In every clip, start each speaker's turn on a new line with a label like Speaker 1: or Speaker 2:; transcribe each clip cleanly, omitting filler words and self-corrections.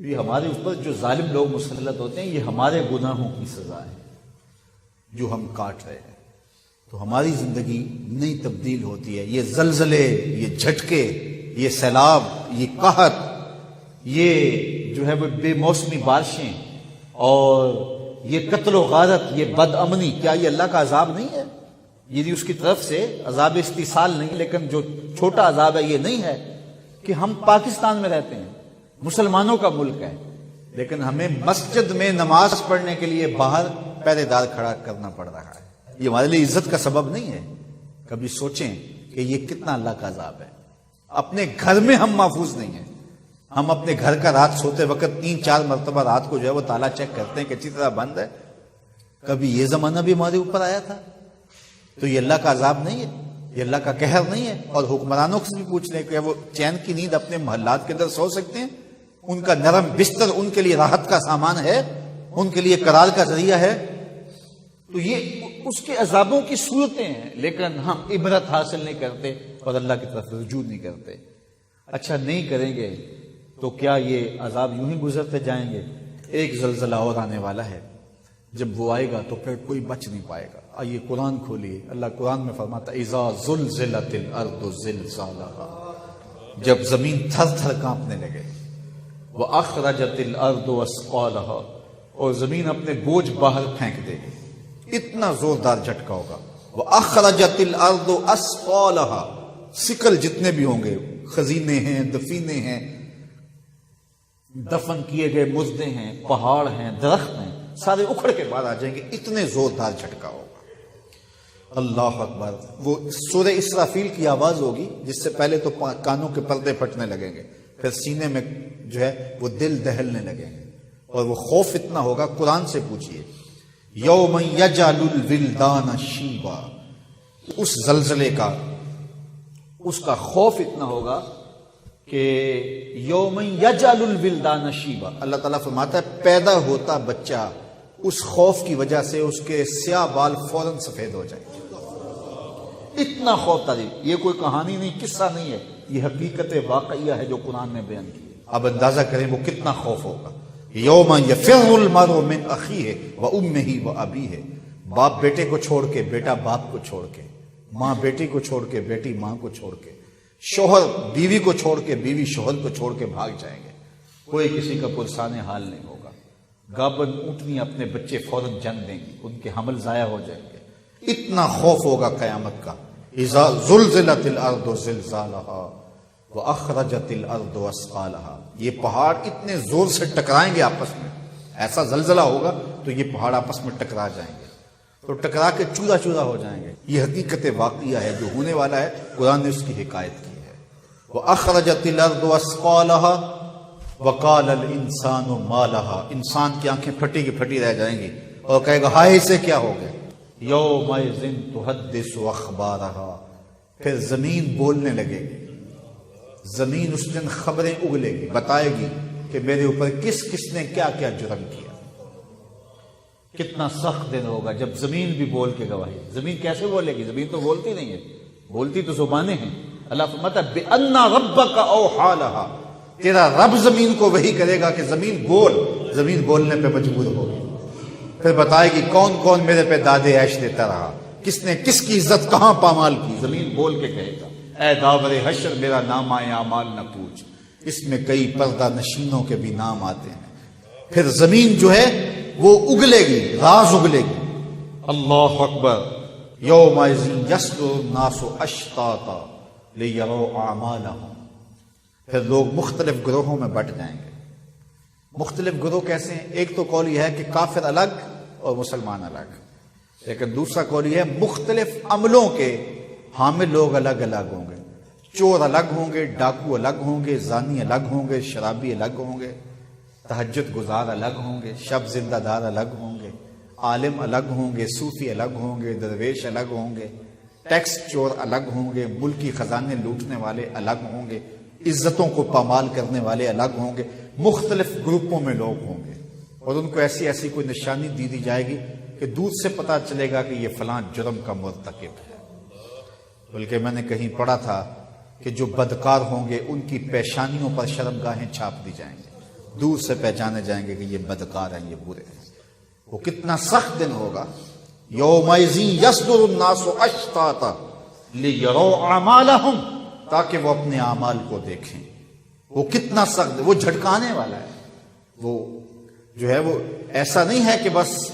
Speaker 1: یہ ہمارے اوپر جو ظالم لوگ مسلط ہوتے ہیں، یہ ہمارے گناہوں کی سزا ہے جو ہم کاٹ رہے ہیں۔ تو ہماری زندگی نہیں تبدیل ہوتی ہے، یہ زلزلے، یہ جھٹکے، یہ سیلاب، یہ قحط، یہ جو ہے وہ بے موسمی بارشیں اور یہ قتل و غارت، یہ بد امنی، کیا یہ اللہ کا عذاب نہیں ہے؟ یہ اس کی طرف سے عذاب استیصال نہیں، لیکن جو چھوٹا عذاب ہے یہ نہیں ہے کہ ہم پاکستان میں رہتے ہیں، مسلمانوں کا ملک ہے، لیکن ہمیں مسجد میں نماز پڑھنے کے لیے باہر پہرے دار کھڑا کرنا پڑ رہا ہے۔ یہ ہمارے لیے عزت کا سبب نہیں ہے۔ کبھی سوچیں کہ یہ کتنا اللہ کا عذاب ہے۔ اپنے گھر میں ہم محفوظ نہیں ہیں، ہم اپنے گھر کا رات سوتے وقت 3-4 مرتبہ رات کو جو ہے وہ تالا چیک کرتے ہیں کہ اچھی طرح بند ہے۔ کبھی یہ زمانہ بھی ہمارے اوپر آیا تھا؟ تو یہ اللہ کا عذاب نہیں ہے، یہ اللہ کا قہر نہیں ہے؟ اور حکمرانوں سے بھی پوچھ لیں کہ وہ چین کی نیند اپنے محلات کے اندر سو سکتے ہیں؟ ان کا نرم بستر ان کے لیے راحت کا سامان ہے، ان کے لیے قرار کا ذریعہ ہے؟ تو یہ اس کے عذابوں کی صورتیں ہیں، لیکن ہم عبرت حاصل نہیں کرتے اور اللہ کی طرف رجوع نہیں کرتے۔ اچھا نہیں کریں گے تو کیا یہ عذاب یوں ہی گزرتے جائیں گے؟ ایک زلزلہ اور آنے والا ہے، جب وہ آئے گا تو پھر کوئی بچ نہیں پائے گا۔ آئیے قرآن کھولیے، اللہ قرآن میں فرماتا ہے اذا زلزلت الارض زلزالها، جب زمین تھر تھر کانپنے لگے، واخرجت الارض اثقالها، اور زمین اپنے بوجھ باہر پھینک دے گی، اتنا زوردار جھٹکا ہوگا۔ واخرجت الارض اثقالها، سکل جتنے بھی ہوں گے، خزینے ہیں، دفینے ہیں، دفن کیے گئے مردے ہیں، پہاڑ ہیں، درخت ہیں، سارے اکھڑ کے باہر آ جائیں گے، اتنے زوردار جھٹکا ہوگا۔ اللہ اکبر۔ وہ سورہ اسرافیل کی آواز ہوگی، جس سے پہلے تو کانوں کے پردے پھٹنے لگیں گے، پھر سینے میں جو ہے وہ دل دہلنے لگیں گے، اور وہ خوف اتنا ہوگا، قرآن سے پوچھئے یوم یجعل الولدان شیبا، اس زلزلے کا، اس کا خوف اتنا ہوگا کہ یوم یجعل الولدان شیبا، اللہ تعالیٰ فرماتا ہے پیدا ہوتا بچہ اس خوف کی وجہ سے اس کے سیاہ بال فوراً سفید ہو جائیں۔ اتنا خوف تاریخ، یہ کوئی کہانی نہیں، قصہ نہیں ہے، یہ حقیقت واقعیہ ہے جو قرآن نے بیان کی ہے۔ اب اندازہ کریں وہ کتنا خوف ہوگا۔ یوم یفر المرء من اخیہ وامہ وابیہ، باپ بیٹے کو چھوڑ کے، بیٹا باپ کو چھوڑ کے، ماں بیٹی کو چھوڑ کے، بیٹی ماں کو چھوڑ کے، شوہر بیوی کو چھوڑ کے، بیوی شوہر کو چھوڑ کے بھاگ جائیں گے، کوئی کسی کا پرسان حال نہیں ہوگا۔ گابن اونٹنی اپنے بچے فوراً جن دیں گی، ان کے حمل ضائع ہو جائیں گے، اتنا خوف ہوگا قیامت کا۔ اذا زلزلت الارض زلزالها واخرجت الارض اثقالها، یہ پہاڑ اتنے زور سے ٹکرائیں گے آپس میں، ایسا زلزلہ ہوگا تو یہ پہاڑ آپس میں ٹکرا جائیں گے، تو ٹکرا کے چورا چورا ہو جائیں گے۔ یہ حقیقت واقعہ ہے جو ہونے والا ہے، قرآن نے اس کی حکایت کی ہے۔ واخرجت الارض اثقالها وقال الانسان ما لها، انسان کی آنکھیں پھٹی کی پھٹی رہ جائیں گی اور کہے گا ہائے اسے کیا ہو گیا۔ یومئذ تحدث اخبارها، پھر زمین بولنے لگے گی، زمین اس دن خبریں اگلے گی، بتائے گی کہ میرے اوپر کس کس نے کیا کیا جرم کیا۔ کتنا سخت دن ہوگا جب زمین بھی بول کے گواہی۔ زمین کیسے بولے گی؟ زمین تو بولتی نہیں ہے، بولتی تو زبانیں ہیں۔ اللہ فرماتا ہے بِأَنَّ رَبَّكَ أَوْحَىٰ لَهَا، تیرا رب زمین کو وحی کرے گا کہ زمین بول، زمین بولنے پہ مجبور ہوگی، پھر بتائے گی کون کون میرے پہ دادے عیش دیتا رہا، کس نے کس کی عزت کہاں پامال کی۔ زمین بول کے کہے گا اے داور حشر میرا نام آئے اعمال نہ پوچھ، اس میں کئی پردہ نشینوں کے بھی نام آتے ہیں۔ پھر زمین جو ہے وہ اگلے گی، راز اگلے گی۔ اللہ اکبر۔ یومئذ یصدر الناس اشتاتا لیروا اعمالهم، پھر لوگ مختلف گروہوں میں بٹ جائیں گے۔ مختلف گروہ کیسے ہیں؟ ایک تو قول یہ ہے کہ کافر الگ اور مسلمان الگ، لیکن دوسرا قول یہ ہے مختلف عملوں کے حامل لوگ الگ الگ ہوں گے، چور الگ ہوں گے، ڈاکو الگ ہوں گے، زانی الگ ہوں گے، شرابی الگ ہوں گے، تہجد گزار الگ ہوں گے، شب زندہ دار الگ ہوں گے، عالم الگ ہوں گے، صوفی الگ ہوں گے، درویش الگ ہوں گے، ٹیکس چور الگ ہوں گے، ملکی خزانے لوٹنے والے الگ ہوں گے، عزتوں کو پامال کرنے والے الگ ہوں گے۔ مختلف گروپوں میں لوگ ہوں گے، اور ان کو ایسی ایسی کوئی نشانی دی جائے گی کہ دور سے پتا چلے گا کہ یہ فلاں جرم کا مرتکب ہے۔ بلکہ میں نے کہیں پڑھا تھا کہ جو بدکار ہوں گے ان کی پیشانیوں پر شرمگاہیں چھاپ دی جائیں گے، دور سے پہچانے جائیں گے کہ یہ بدکار ہیں، یہ برے ہیں۔ وہ کتنا سخت دن ہوگا، یومئذ یصدر الناس اشتاتا لیروا اعمالہم، تاکہ وہ اپنے اعمال کو دیکھیں۔ وہ کتنا سخت، وہ جھٹکانے والا ہے، وہ جو ہے وہ ایسا نہیں ہے کہ بس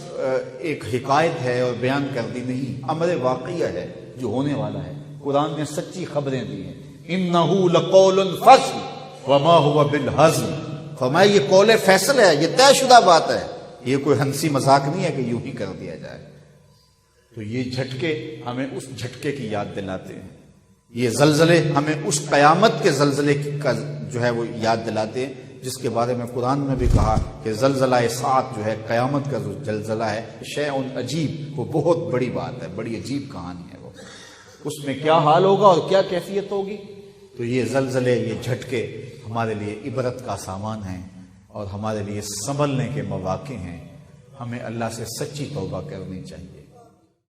Speaker 1: ایک حکایت ہے اور بیان کر دی، نہیں، امر واقعہ ہے جو ہونے والا ہے۔ قرآن نے سچی خبریں دی ہیں، انہ لقول فصل وما هو بالہزل، فرمایا یہ قول فیصل ہے، یہ طے شدہ بات ہے، یہ کوئی ہنسی مذاق نہیں ہے کہ یوں ہی کر دیا جائے۔ تو یہ جھٹکے ہمیں اس جھٹکے کی یاد دلاتے ہیں، یہ زلزلے ہمیں اس قیامت کے زلزلے کا جو ہے وہ یاد دلاتے ہیں، جس کے بارے میں قرآن میں بھی کہا کہ زلزلہ ساعت جو ہے، قیامت کا جو زلزلہ ہے، شیء عجیب، وہ بہت بڑی بات ہے، بڑی عجیب کہانی ہے وہ، اس میں کیا حال ہوگا اور کیا کیفیت ہوگی۔ تو یہ زلزلے، یہ جھٹکے ہمارے لیے عبرت کا سامان ہیں اور ہمارے لیے سنبھلنے کے مواقع ہیں۔ ہمیں اللہ سے سچی توبہ کرنی چاہیے۔